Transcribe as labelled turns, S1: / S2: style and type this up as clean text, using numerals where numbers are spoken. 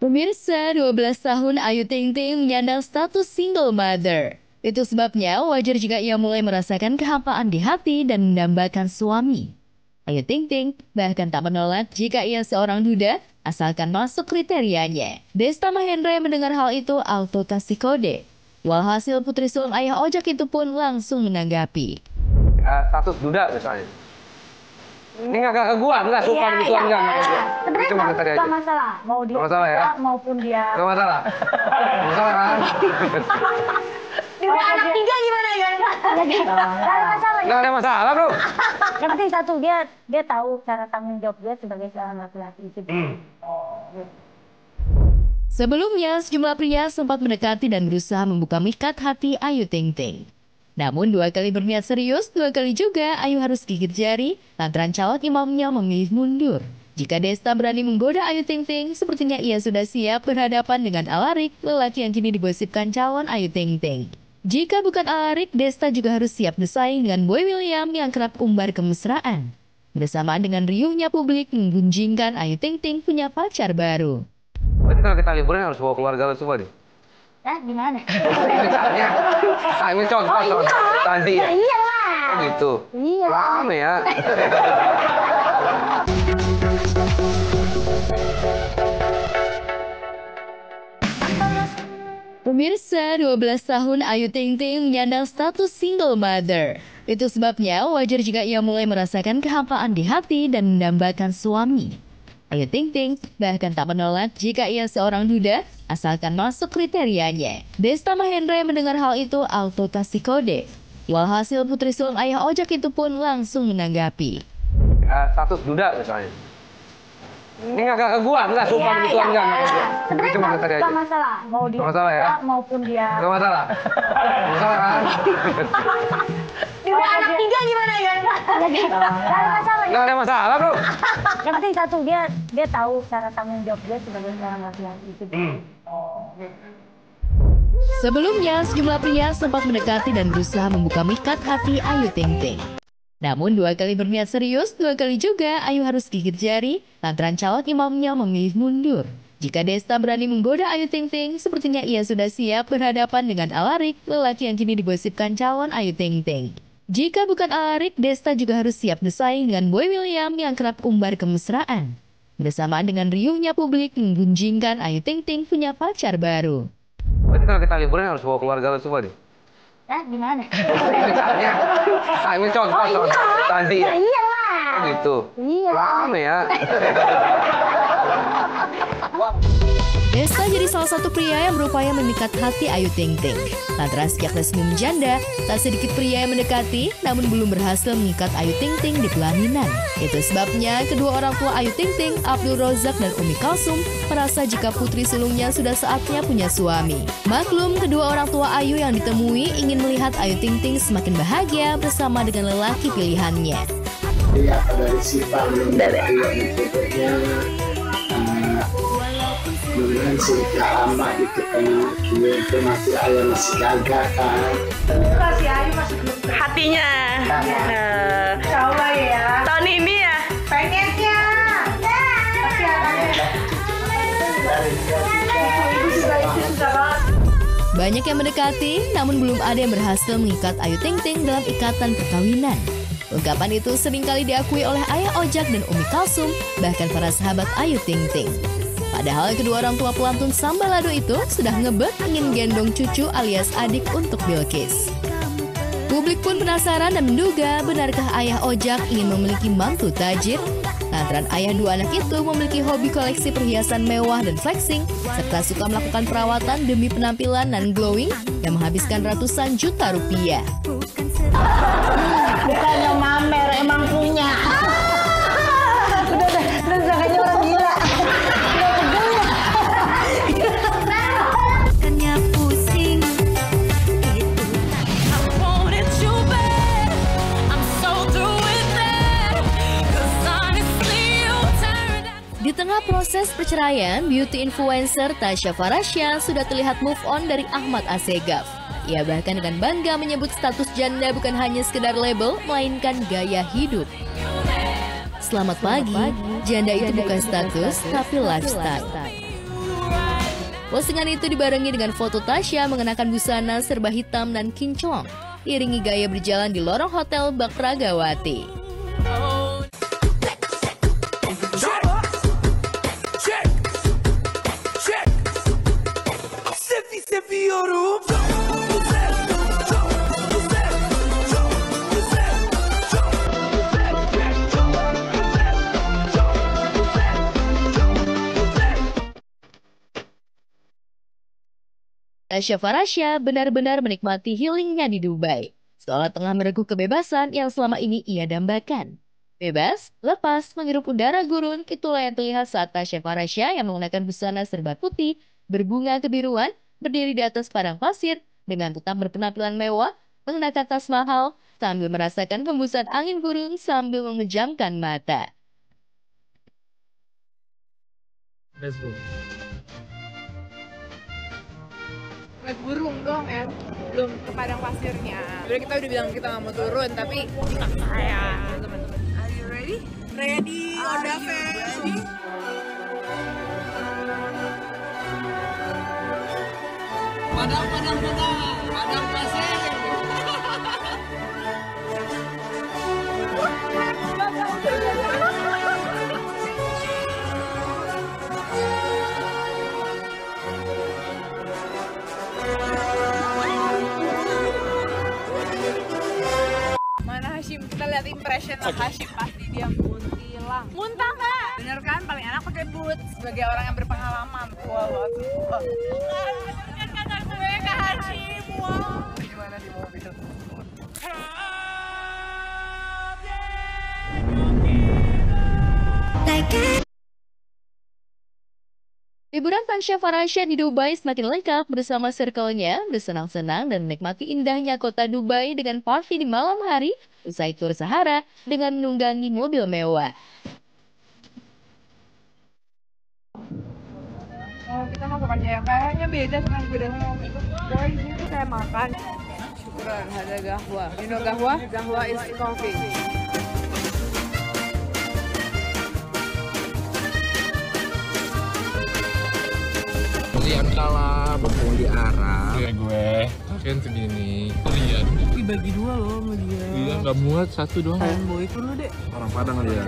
S1: Pemirsa, 12 tahun Ayu Ting Ting menyandang status single mother. Itu sebabnya wajar jika ia mulai merasakan kehampaan di hati dan mendambakan suami. Ayu Ting Ting bahkan tak menolak jika ia seorang duda, asalkan masuk kriterianya. Desta Mahendra yang mendengar hal itu auto kasih kode. Walhasil putri sulung ayah ojek itu pun langsung menanggapi.
S2: Status duda misalnya. Ini nggak gua, nggak suka gitu enggak.
S3: Sebenarnya
S2: Cuma kriteria
S3: nggak
S2: aja.
S3: masalah, mau dia
S2: Nggak masalah ya?
S3: suka maupun dia.
S2: Nggak masalah. Nggak masalah kan?
S3: Dia anak tiga gimana ya? Nggak ada masalah.
S2: Nggak ada masalah bro.
S3: Yang penting satu dia tahu cara tanggung jawab dia sebagai seorang laki-laki itu.
S1: Sebelumnya, sejumlah pria sempat mendekati dan berusaha membuka mikat hati Ayu Ting Ting. Namun 2 kali berniat serius, 2 kali juga Ayu harus gigit jari lantaran calon imamnya memilih mundur. Jika Desta berani menggoda Ayu Ting Ting, sepertinya ia sudah siap berhadapan dengan Alarik, lelaki yang kini digosipkan calon Ayu Ting Ting. Jika bukan Alarik, Desta juga harus siap bersaing dengan Boy William yang kerap umbar kemesraan. Bersamaan dengan riuhnya publik menggunjingkan Ayu Ting Ting punya pacar baru.
S2: Berarti kalau kita liburan harus bawa keluarga lu semua deh.
S3: Gimana?
S2: Misalnya, ini contoh tadi ya.
S3: Iyalah.
S2: Oh gitu.
S3: Iya.
S2: Rame ya.
S1: Pemirsa, 12 tahun Ayu Ting Ting menyandang status single mother. Itu sebabnya wajar jika ia mulai merasakan kehampaan di hati dan mendambakan suami. Ayu Ting Ting bahkan tak menolak jika ia seorang duda, asalkan masuk kriterianya. Desta Mahendra yang mendengar hal itu auto kasih kode. Walhasil putri sulung ayah ojek itu pun langsung menanggapi.
S2: Status duda misalnya. Ini nggak gua, nggak suka gitu enggak.
S3: Sebenarnya
S2: Cuma kriteria
S3: nggak
S2: aja.
S3: masalah, mau dia
S2: Nggak masalah ya?
S3: suka maupun dia.
S2: Nggak masalah. Nggak masalah kan?
S3: Dia anak tiga gimana ya? Nggak ada masalah.
S2: Nggak ada masalah bro.
S3: Yang penting satu dia tahu cara tanggung jawab dia sebagai seorang laki-laki itu.
S1: Sebelumnya, sejumlah pria sempat mendekati dan berusaha membuka mikat hati Ayu Ting Ting. Namun 2 kali berniat serius, 2 kali juga Ayu harus gigit jari lantaran calon imamnya memilih mundur. Jika Desta berani menggoda Ayu Ting Ting, sepertinya ia sudah siap berhadapan dengan Alarik, lelaki yang kini digosipkan calon Ayu Ting Ting. Jika bukan Alarik, Desta juga harus siap bersaing dengan Boy William yang kerap umbar kemesraan. Bersamaan dengan riuhnya publik menggunjingkan Ayu Ting Ting punya pacar baru.
S2: Berarti kalau kita liburan harus bawa keluarga lu semua deh.
S3: Gimana?
S2: Misalnya, ini contoh tadi ya.
S3: Iyalah.
S2: Oh gitu.
S3: Iya.
S2: Rame ya.
S1: Desta jadi salah satu pria yang berupaya memikat hati Ayu Ting Ting. Lantaran sejak resmi menjanda, tak sedikit pria yang mendekati namun belum berhasil mengikat Ayu Ting Ting di pelaminan. Itu sebabnya kedua orang tua Ayu Ting Ting, Abdul Rozak dan Umi Kalsum, merasa jika putri sulungnya sudah saatnya punya suami. Maklum, kedua orang tua Ayu yang ditemui ingin melihat Ayu Ting Ting semakin bahagia bersama dengan lelaki pilihannya.
S4: Iya, dari sifat dari berikutnya dengan si lama itu kan itu masih ayah masih gagah kan.
S3: Masih Ayu masih belum.
S5: Hatinya.
S3: Insya Allah ya.
S5: Tahun ini ya.
S3: Pengennya.
S1: Banyak yang mendekati, namun belum ada yang berhasil mengikat Ayu Ting Ting dalam ikatan perkawinan. Ungkapan itu seringkali diakui oleh ayah ojek dan Umi Kalsum, bahkan para sahabat Ayu Ting Ting. Padahal kedua orang tua pelantun Sambalado itu sudah ngebet ingin gendong cucu alias adik untuk Bilkis. Publik pun penasaran dan menduga benarkah ayah ojek ingin memiliki mantu tajir? Lantaran ayah 2 anak itu memiliki hobi koleksi perhiasan mewah dan flexing, serta suka melakukan perawatan demi penampilan dan glowing yang menghabiskan ratusan juta rupiah.
S3: Bukannya mamer, emang punya. Udah jangan orang gila.
S1: Di tengah proses perceraian, beauty influencer Tasya Farasya sudah terlihat move on dari Ahmad Assegaf. Ia bahkan dengan bangga menyebut status janda bukan hanya sekedar label, melainkan gaya hidup. Selamat pagi, janda itu bukan status, tapi lifestyle. Postingan itu dibarengi dengan foto Tasya mengenakan busana serba hitam dan kinclong, iringi gaya berjalan di lorong hotel Bakragawati. Tasya Farasya benar-benar menikmati healingnya di Dubai, seolah tengah merengkuh kebebasan yang selama ini ia dambakan. Bebas, lepas, menghirup udara gurun, itulah yang terlihat saat Tasya Farasya yang menggunakan busana serba putih, berbunga kebiruan, berdiri di atas padang pasir, dengan tetap berpenampilan mewah, mengenakan tas mahal, sambil merasakan hembusan angin gurun sambil memejamkan mata.
S5: Let's go.
S6: Lihat burung dong ya, belum ke padang pasirnya. Sebenarnya kita udah bilang kita nggak mau turun, tapi dipaksa ya teman-teman. Are you ready? Ready, udah ready.
S5: Padang pasir.
S6: Mana Hashim? Kita lihat impression Hashim, pasti dia muntilang. Muntah nggak? Bener kan? Paling enak pakai boots sebagai orang yang berpengalaman. Wow. Bukan kata gue ke Hashim. Wow.
S5: Gimana di mobil?
S1: Liburan Tasya Farasya di Dubai semakin lengkap bersama circle-nya, bersenang-senang dan menikmati indahnya kota Dubai dengan party di malam hari, usai tur Sahara dengan menunggangi mobil mewah.
S6: Oh, kita mau bukan yang kayaknya beda sama yang beda sama itu. Boy, ini tuh kayak makan. Syukuran ada gahwa. You know gahwa? Gahwa is coffee.
S5: Kalian kalah, bertemu di arah. Gue kalian segini. Kalian
S6: Dibagi dua loh sama dia.
S5: iya nggak muat satu doang.
S6: Boy itu lu deh.
S5: Orang Padang dia.